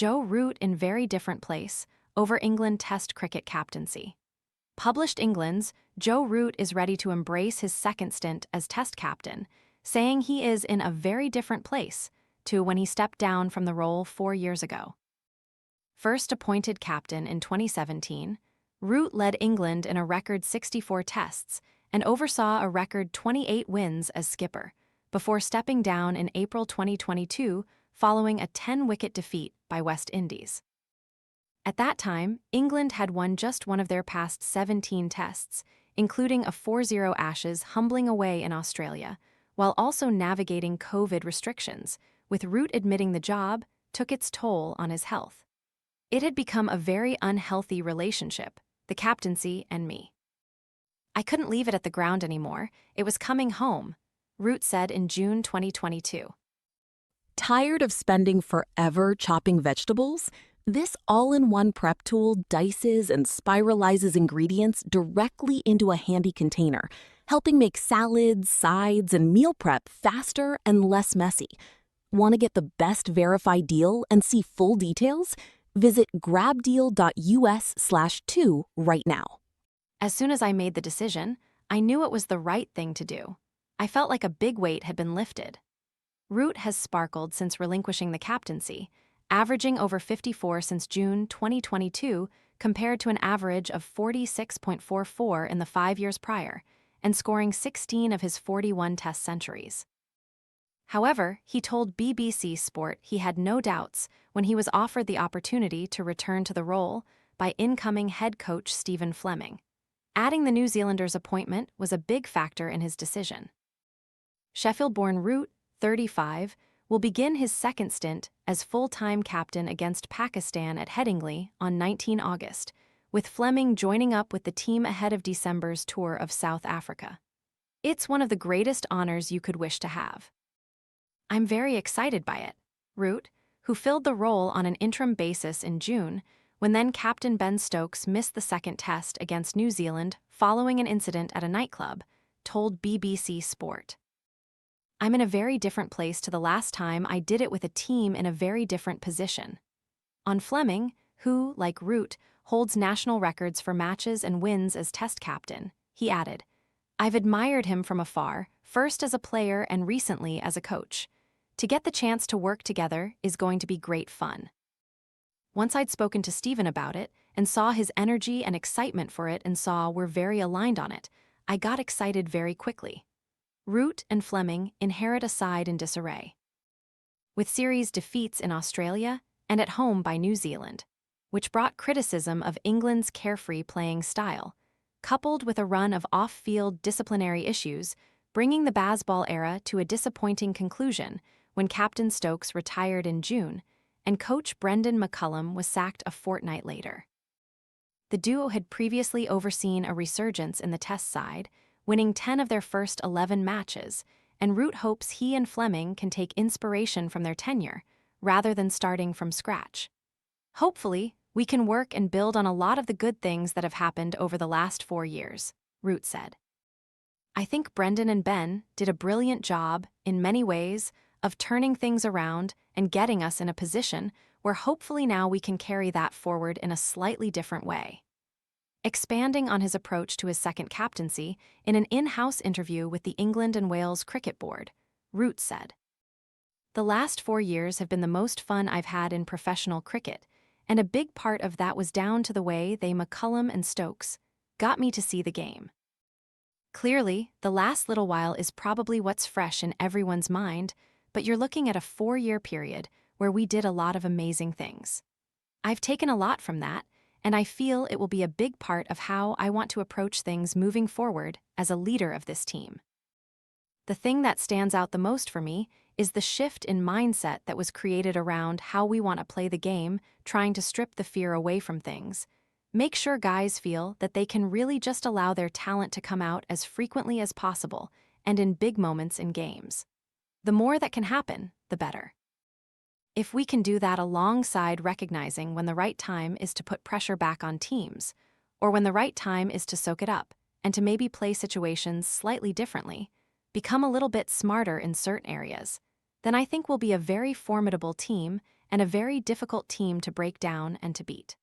Joe Root in very different place over England Test cricket captaincy. Published England's Joe Root is ready to embrace his second stint as Test captain, saying he is in a very different place to when he stepped down from the role 4 years ago. First appointed captain in 2017, Root led England in a record 64 tests and oversaw a record 28 wins as skipper, before stepping down in April 2022 following a 10-wicket defeat by West Indies. At that time, England had won just one of their past 17 tests, including a 4-0 Ashes humbling away in Australia, while also navigating COVID restrictions, with Root admitting the job took its toll on his health. It had become a very unhealthy relationship, the captaincy and me. I couldn't leave it at the ground anymore, it was coming home, Root said in June 2022. Tired of spending forever chopping vegetables? This all-in-one prep tool dices and spiralizes ingredients directly into a handy container, helping make salads, sides, and meal prep faster and less messy. Want to get the best verified deal and see full details? Visit grabdeal.us/2 right now. As soon as I made the decision, I knew it was the right thing to do. I felt like a big weight had been lifted. Root has sparkled since relinquishing the captaincy, averaging over 54 since June 2022 compared to an average of 46.44 in the 5 years prior, and scoring 16 of his 41 Test centuries. However, he told BBC Sport he had no doubts when he was offered the opportunity to return to the role by incoming head coach Stephen Fleming. Adding the New Zealander's appointment was a big factor in his decision. Sheffield-born Root, 35, will begin his second stint as full-time captain against Pakistan at Headingley on 19 August, with Fleming joining up with the team ahead of December's tour of South Africa. It's one of the greatest honors you could wish to have. I'm very excited by it, Root, who filled the role on an interim basis in June, when then Captain Ben Stokes missed the second test against New Zealand following an incident at a nightclub, told BBC Sport. I'm in a very different place to the last time I did it with a team in a very different position. On Fleming, who, like Root, holds national records for matches and wins as Test captain, he added, I've admired him from afar, first as a player and recently as a coach. To get the chance to work together is going to be great fun. Once I'd spoken to Stephen about it and saw his energy and excitement for it and saw we're very aligned on it, I got excited very quickly. Root and Fleming inherit a side in disarray, with series defeats in Australia and at home by New Zealand, which brought criticism of England's carefree playing style, coupled with a run of off-field disciplinary issues, bringing the Bazball era to a disappointing conclusion when Captain Stokes retired in June and coach Brendan McCullum was sacked a fortnight later. The duo had previously overseen a resurgence in the Test side, winning 10 of their first 11 matches, and Root hopes he and Fleming can take inspiration from their tenure, rather than starting from scratch. Hopefully, we can work and build on a lot of the good things that have happened over the last 4 years, Root said. I think Brendan and Ben did a brilliant job, in many ways, of turning things around and getting us in a position where hopefully now we can carry that forward in a slightly different way. Expanding on his approach to his second captaincy in an in-house interview with the England and Wales Cricket Board, Root said, The last 4 years have been the most fun I've had in professional cricket, and a big part of that was down to the way they McCullum and Stokes got me to see the game. Clearly, the last little while is probably what's fresh in everyone's mind, but you're looking at a 4-year period where we did a lot of amazing things. I've taken a lot from that, and I feel it will be a big part of how I want to approach things moving forward as a leader of this team. The thing that stands out the most for me is the shift in mindset that was created around how we want to play the game, trying to strip the fear away from things. Make sure guys feel that they can really just allow their talent to come out as frequently as possible and in big moments in games. The more that can happen, the better. If we can do that alongside recognizing when the right time is to put pressure back on teams, or when the right time is to soak it up and to maybe play situations slightly differently, become a little bit smarter in certain areas, then I think we'll be a very formidable team and a very difficult team to break down and to beat.